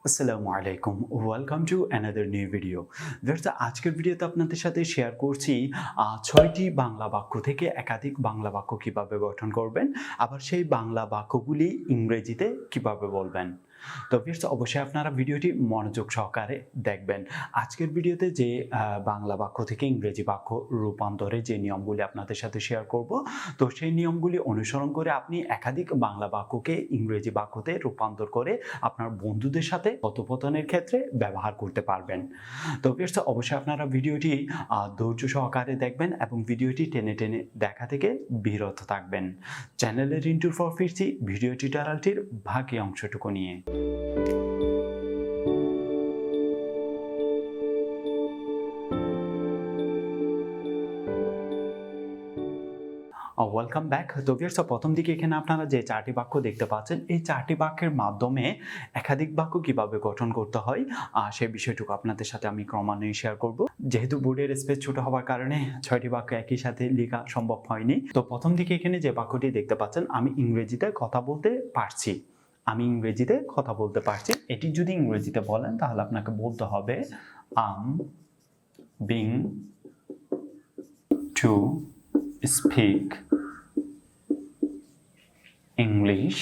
আসসালামু আলাইকুম, welcome to another new video. আজকের ভিডিওতে আপনাদের সাথে শেয়ার করছি ৬টি বাংলা বাক্য থেকে একাধিক বাংলা বাক্য কিভাবে গঠন করবেন, আবার সেই বাংলা বাক্যগুলি ইংরেজিতে কিভাবে বলবেন। তো ভিউয়ার্স, অবশ্যই আপনারা ভিডিওটি মনোযোগ সহকারে দেখবেন। আজকের ভিডিওতে যে বাংলা বাক্য থেকে ইংরেজি বাক্য রূপান্তরে যে নিয়মগুলি আপনাদের সাথে শেয়ার করব, তো সেই নিয়মগুলি অনুসরণ করে আপনি একাধিক বাংলা বাক্যকে ইংরেজি বাক্যতে রূপান্তর করে আপনার বন্ধুদের সাথে কথোপকথনের ক্ষেত্রে ব্যবহার করতে পারবেন। তো ভিউয়ার্স, অবশ্যই আপনারা ভিডিওটি ধৈর্য সহকারে দেখবেন এবং ভিডিওটি টেনে টেনে দেখা থেকে বিরত থাকবেন। চ্যানেলের ইন্টুর ফর ফিরছি ভিডিও টিউটোরিয়ালটির বাকি অংশটুকু নিয়ে। Welcome back. তো ভিউয়ার্স, প্রথম দিকে এখানে আপনারা যে 4টি বাক্য দেখতে পাচ্ছেন, এই 4টি বাক্যের মাধ্যমে একাধিক বাক্য কিভাবে গঠন করতে হয় সেই বিষয়টুকু আপনাদের সাথে আমি ক্রমান্বয়ে শেয়ার করব। যেহেতু বোর্ডের স্পেস ছোট হওয়ার কারণে 6টি বাক্য একই সাথে লেখা সম্ভব হয়নি। তো প্রথম দিকে এখানে যে বাক্যটি দেখতে পাচ্ছেন, আমি ইংরেজিতে কথা বলতে পারছি। আমি ইংরেজিতে কথা বলতে পারছি। এটি যদি ইংরেজিতে বলেন তাহলে আপনাকে বলতে হবে আম বিং টু speak English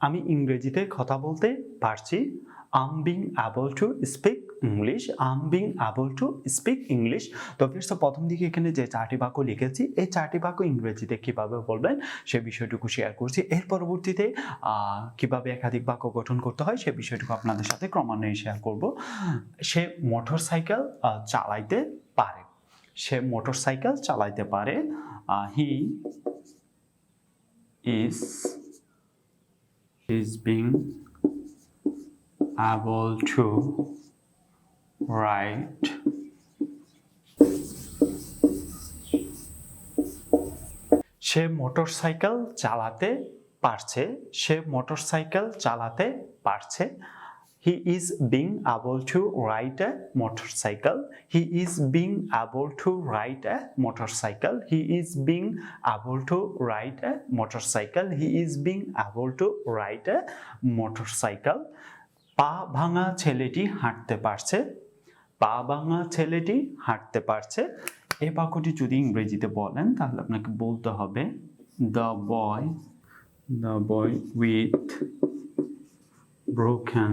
আমি ইংরেজিতে কথা বলতে পারছি। I'm being able to speak English. I'm being able to speak English. তো ভিউয়ার্স, প্রথম দিকে এখানে যে 4টি বাক্য লিখেছি, এই 4টি বাক্য ইংরেজিতে কিভাবে বলবেন সে বিষয়টুকু শেয়ার করছি। এর পরবর্তীতে কিভাবে একাধিক বাক্য গঠন করতে হয় সে বিষয়টুকু আপনাদের সাথে ক্রমান্বয়ে শেয়ার করব। সে মোটরসাইকেল চালাইতে পারে। সে মোটরসাইকেল চালাইতে পারে। He is being able to write say motorcycle চালাতে পারছে। সে মোটরসাইকেল চালাতে পারছে। He is being able to ride a motorcycle. He is being able to ride a motorcycle. He is being able to ride a motorcycle. He is being able to ride a motorcycle. পা ভাঙা ছেলেটি হাঁটতে পারছে। পা ভাঙা ছেলেটি হাঁটতে পারছে। এই বাক্যটি যদি ইংরেজিতে বলেন তাহলে আপনাকে বলতে হবে the boy with broken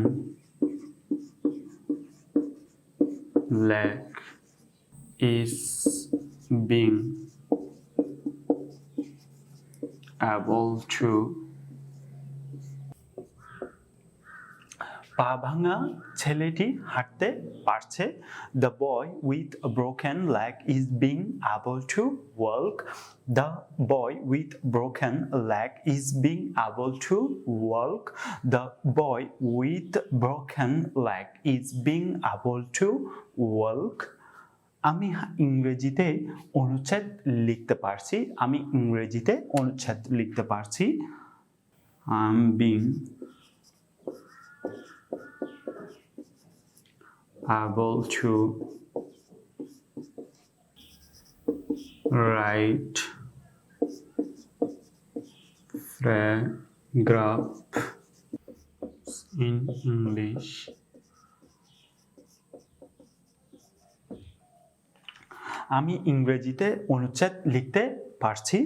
leg is being able to পা ভাঙা ছেলেটি হাঁটতে পারছে। The boy with a broken leg is being able to walk. The boy with broken leg is being able to walk. The boy with broken leg is being able to walk. আমি ইংরেজিতে অনুচ্ছেদ লিখতে পারছি। আমি ইংরেজিতে অনুচ্ছেদ লিখতে পারছি। I'm being able to write paragraphs in English. আমি ইংরেজিতে অনুচ্ছেদ লিখতে পারছি।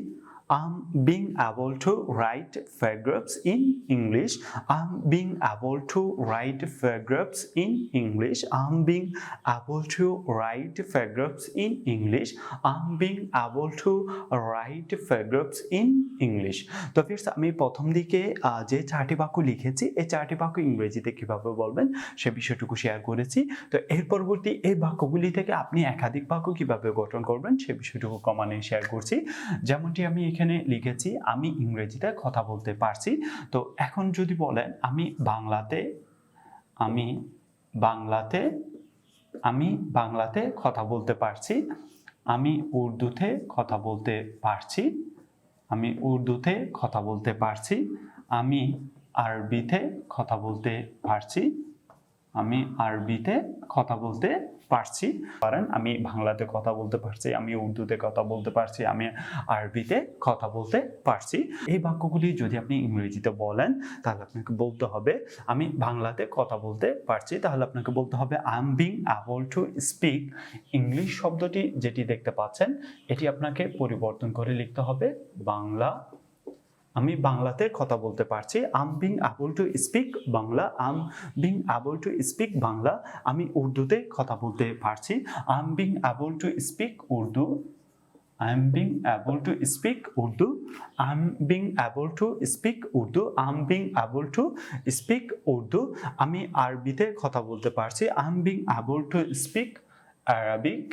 I'm being able to write paragraphs in English. I'm being able to write paragraphs in English. I'm being able to write paragraphs in English. I'm being able to write paragraphs in English. তো ফিরস, আমি প্রথম দিকে যে 4টি বাক্য লিখেছি, এই 4টি বাক্য ইংরেজিতে কিভাবে বলবেন সে বিষয়টুকু শেয়ার করেছি। তো এর পরবর্তী এই বাক্যগুলি থেকে আপনি একাধিক বাক্য কিভাবে গঠন করবেন সে বিষয়টুকু ক্রমান্বয়ে শেয়ার করছি। যেমনটি আমি এখানে লিখেছি, আমি ইংরেজিতে কথা বলতে পারছি। তো এখন যদি বলেন আমি বাংলাতে কথা বলতে পারছি। আমি উর্দুতে কথা বলতে পারছি। আমি উর্দুতে কথা বলতে পারছি। আমি আরবিতে কথা বলতে পারছি। আমি আরবিতে কথা বলতে পারছি পারেন আমি বাংলাতে কথা বলতে পারছি আমি উর্দুতে কথা বলতে পারছি আমি আরবিতে কথা বলতে পারছি এই বাক্যগুলি যদি আপনি ইংরেজিতে বলেন তাহলে আপনাকে বলতে হবে আমি বাংলাতে কথা বলতে পারছি তাহলে আপনাকে বলতে হবে I am being able to speak English শব্দটি যেটি দেখতে পাচ্ছেন এটি আপনাকে পরিবর্তন করে লিখতে হবে বাংলা আমি বাংলাতে কথা বলতে পারছি I am being able to speak Bangla I am being able to speak Bangla আমি উর্দুতে কথা বলতে পারছি I am being able to speak Urdu I am being able to speak Urdu. I am being able to speak Urdu. I am being able to speak Urdu. আমি আরবিতে কথা বলতে পারছি I am being able to speak Arabic.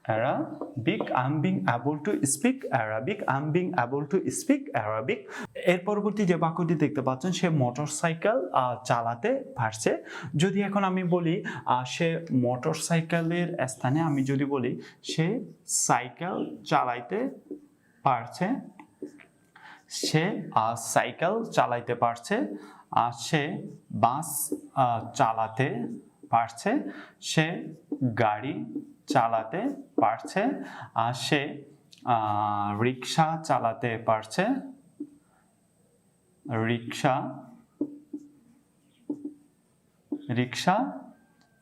Arabic. I am being able to speak Arabic. I am being able to speak Arabic. এর পরবর্তী যে বাক্যটি দেখতে পাচ্ছেন সে মোটরসাইকেল চালাতে পারছে যদি এখন আমি বলি সে মোটরসাইকেলের স্থানে আমি যদি বলি সে সাইকেল চালাইতে পারছে সে সাইকেল চালাইতে পারছে সে বাস চালাতে পারছে সে গাড়ি চালাতে পারছে সে রিকশা চালাতে পারছে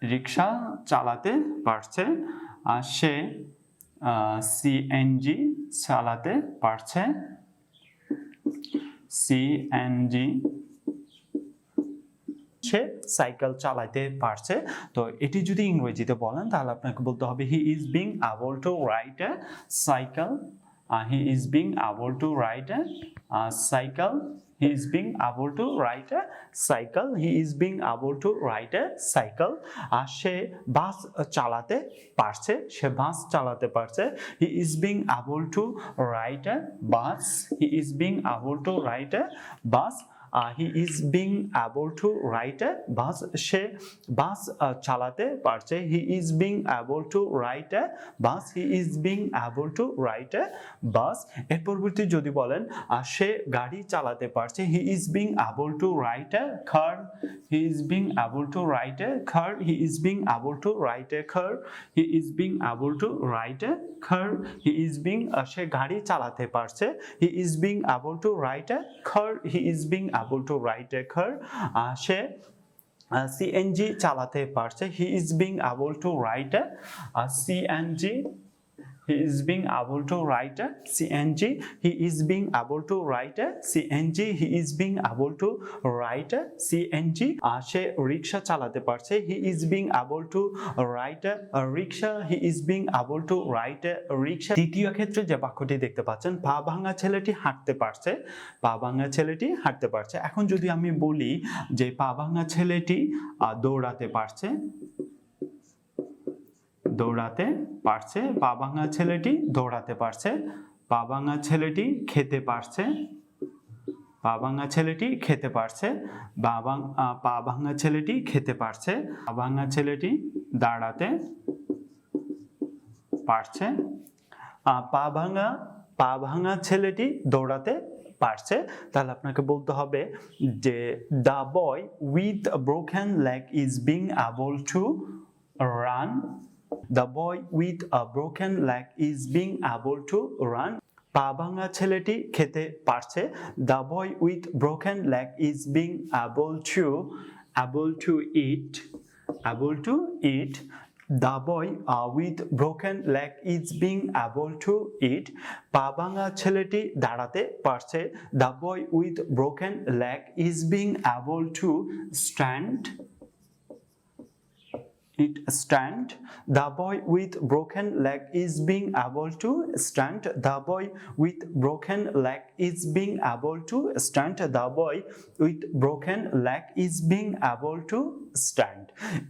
রিকশা চালাতে পারছে সে সিএনজি চালাতে পারছে সিএনজি সে সাইকেল চালাতে পারছে তো এটি যদি ইংরেজিতে বলেন তাহলে আপনাকে বলতে হবে he is being able to ride A cycle he is being able to ride A cycle he is being able to ride a cycle he is being able to ride a cycle সে বাস চালাতে পারছে সে বাস চালাতে পারছে he is being able to ride a bus he is being able to ride a bus he is being able to ride a bus সে বাস চালাতে পারছে he is being able to ride a bus he is being able to ride a bus এর পরবর্তী যদি বলেন সে গাড়ি চালাতে পারছে he is being able to ride a car he is being able to ride a car he is being able to ride a car he is being able to ride a car he is being সে গাড়ি চালাতে পারছে he is being able to ride a car he is being able to ride a car say CNG চালাতে পারছে he is being able to ride a CNG he is being able to ride a CNG he is being able to ride a CNG he is being able to ride a CNG সে রিকশা চালাতে পারছে he is being able to ride a rickshaw he is being able to ride a rickshaw দ্বিতীয় ক্ষেত্রে যে বাক্যটি দেখতে পাচ্ছেন পা ভাঙা ছেলেটি হাঁটতে পারছে পা ভাঙা ছেলেটি হাঁটতে পারছে এখন যদি আমি বলি যে পা ভাঙা ছেলেটি দৌড়াতে পারছে দৌড়াতে পারছে পা ভাঙা ছেলেটি দৌড়াতে পারছে পা ভাঙা ছেলেটি খেতে পারছে পা ভাঙা ছেলেটি খেতে পারছে পা ভাঙা ছেলেটি খেতে পারছে পা ভাঙা ছেলেটি দাঁড়াতে পারছে পা ভাঙা ছেলেটি দৌড়াতে পারছে তাহলে আপনাকে বলতে হবে যে the boy with broken leg is being able to run The boy with a broken leg is being able to run. পা ভাঙা ছেলেটি খেতে পারছে The boy with broken leg is being able to eat. The boy with broken leg is being able to eat. পা ভাঙা ছেলেটি দাঁড়াতে পারছে The boy with broken leg is being able to stand. The boy with broken leg is being able to stand. The boy with broken leg is being able to stand. The boy with broken leg is being able to stand.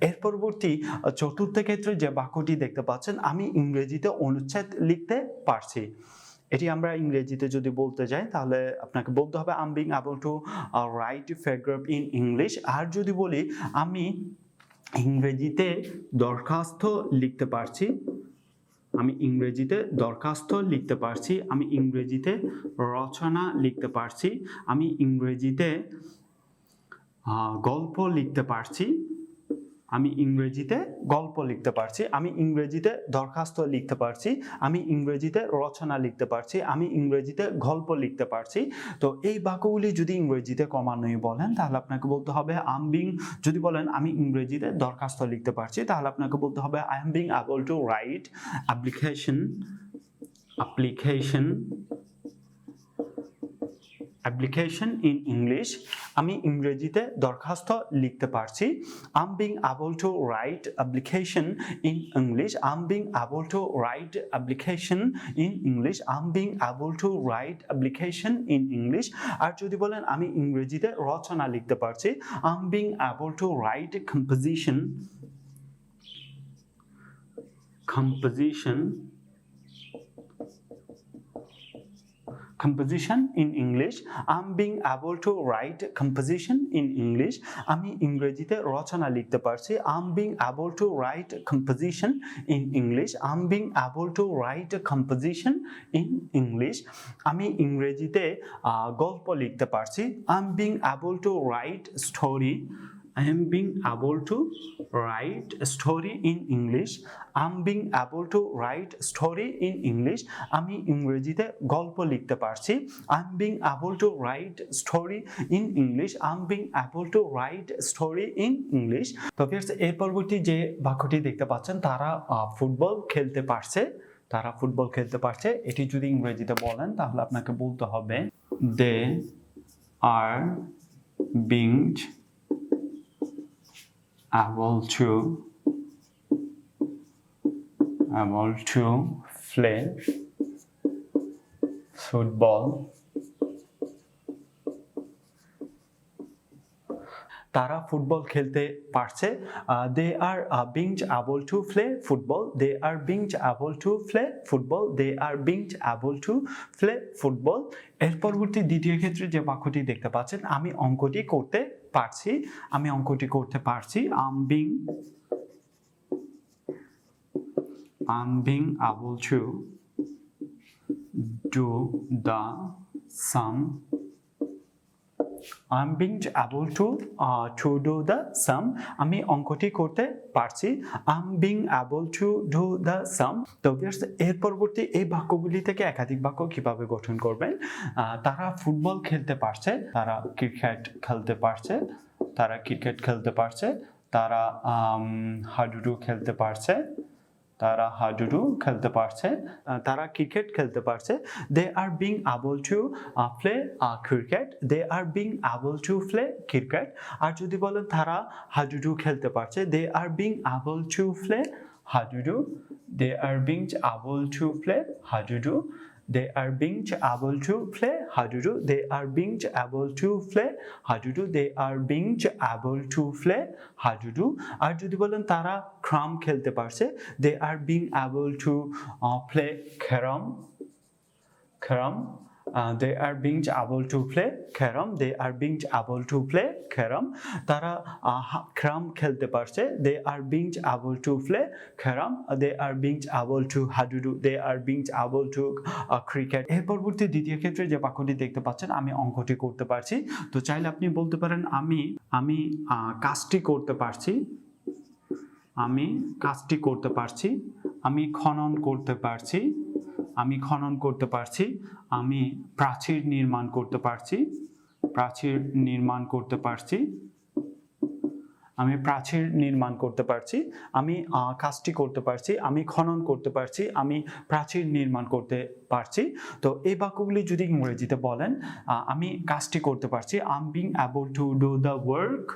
এর পরবর্তী চতুর্থ ক্ষেত্রে যে বাক্যটি দেখতে পাচ্ছেন আমি ইংরেজিতে অনুচ্ছেদ লিখতে পারছি এটি আমরা ইংরেজিতে যদি বলতে যাই তাহলে আপনাকে বলতে হবে I am being able to write paragraph in English আর যদি বলি আমি ইংরেজিতে দরখাস্ত লিখতে পারছি আমি ইংরেজিতে দরখাস্ত লিখতে পারছি আমি ইংরেজিতে রচনা লিখতে পারছি আমি ইংরেজিতে গল্প লিখতে পারছি, আমি ইংরেজিতে গল্প লিখতে পারছি, আমি ইংরেজিতে দরখাস্ত লিখতে পারছি, আমি ইংরেজিতে রচনা লিখতে পারছি, আমি ইংরেজিতে গল্প লিখতে পারছি। তো এই বাক্যগুলি যদি ইংরেজিতে ক্রমান্বয়ে বলেন তাহলে আপনাকে বলতে হবে যদি বলেন আমি ইংরেজিতে দরখাস্ত লিখতে পারছি তাহলে আপনাকে বলতে হবে I am being able to right application in English, আমি ইংরেজিতে দরখাস্ত লিখতে পারছি। I'm being able to write application in English. I'm being able to write application in English. I'm being able to write application in English. আর যদি বলেন আমি ইংরেজিতে রচনা লিখতে পারছি, I'm being able to write composition in English. I'm being able to write composition in English. আমি ইংরেজিতে রচনা লিখতে পারছি। I'm being able to write composition in English. I'm being able to write composition in English. আমি ইংরেজিতে গল্প লিখতে পারছি। I'm being able to write story. I am being able to write a story in English. I'm being able to write story in English. আমি ইংরেজিতে গল্প লিখতে পারছি। I'm being able to write story in English. I'm being able to write story in English. তো viewers, এর পরবর্তী যে বাক্যটি দেখতে পাচ্ছেন তারা ফুটবল খেলতে পারছে। এটি যদি ইংরেজিতে বলেন তাহলে আপনাকে বলতে হবে they are being able to play football. তারা ফুটবল খেলতে পারছে। They are being able to play football. They are being able to play football. They are being able to play football. এর পরবর্তী দ্বিতীয় ক্ষেত্রে যে বাক্যটি দেখতে পাচ্ছেন, আমি অঙ্কটি করতে পারছি। I'm being able to do the sum. I'm being able to do the sum. আমি অঙ্কটি করতে পারছি। I'm being able to do the sum. তো এর পরবর্তী এই বাক্যগুলি থেকে একাধিক বাক্য কিভাবে গঠন করবেন? তারা ফুটবল খেলতে পারছে, তারা ক্রিকেট খেলতে পারছে, তারা হাডুডু খেলতে পারছে, তারা ক্রিকেট খেলতে পারছে। They are being able to play cricket. They are being able to play cricket. আর যদি বলেন তারা হাডুডু খেলতে পারছে, they are being able to play hadudu. They are being able to play hadudu. They are being able to play hadudu. They are being able to play hadudu. They are being able to play hadudu. আর যদি বলেন তারা ক্রাম খেলতে পারছে, they are being able to play carom. They are being able to play carom. They are being able to play carom. তারা ক্রাম খেলতে পারছে, they are being able to play carom. They are being able to hadudu. They are being able to cricket. এর পরবর্তী দ্বিতীয় ক্ষেত্রে যে বাক্যটি দেখতে পাচ্ছেন, আমি অঙ্কটি করতে পারছি। তো চাইলে আপনি বলতে পারেন আমি কাজটি করতে পারছি। আমি খনন করতে পারছি। আমি প্রাচীর নির্মাণ করতে পারছি। আমি কাজটি করতে পারছি, আমি খনন করতে পারছি, আমি প্রাচীর নির্মাণ করতে পারছি। তো এই বাক্যগুলি যদি ইংরেজিতে বলেন, আমি কাজটি করতে পারছি, I'm being able to do the work.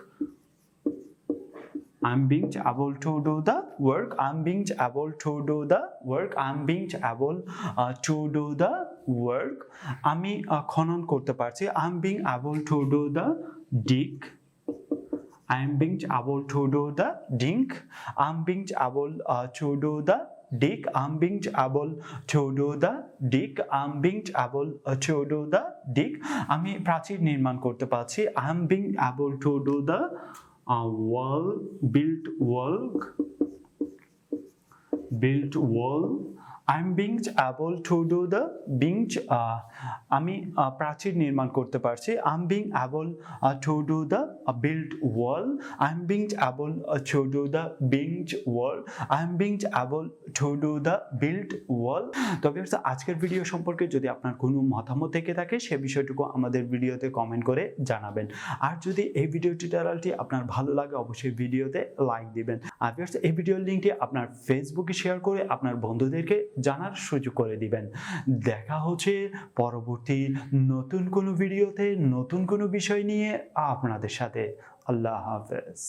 I'm being able to do the work. I'm being able to do the work. I'm being able to do the work. আমি খনন করতে পারছি। I'm being able to do the dig. I'm being able to do the dig. I'm being able to do the dig. I'm being able to do the dig. I'm being able to do the dig. আমি প্রাচীর নির্মাণ করতে পারছি। I'm being able to do the built wall. I'm being able to do the আমি প্রাচীর নির্মাণ করতে পারছি। I am being able to do the build wall, I am being able to do the build wall, I am being able to do the build wall. তবে আজকের video সম্পর্কে যদি আপনার কোনো মতামত থেকে থাকে সে বিষয়টুকু আমাদের ভিডিওতে কমেন্ট করে জানাবেন। আর যদি এই ভিডিও টিউটোরিয়ালটি আপনার ভালো লাগে অবশ্যই ভিডিওতে লাইক দিবেন। আর এই ভিডিওর লিঙ্কটি আপনার ফেসবুকে শেয়ার করে আপনার বন্ধুদেরকে জানার সুযোগ করে দিবেন। দেখা হচ্ছে পরবর্তী নতুন কোনো ভিডিওতে নতুন কোনো বিষয় নিয়ে আপনাদের সাথে। আল্লাহ হাফেজ।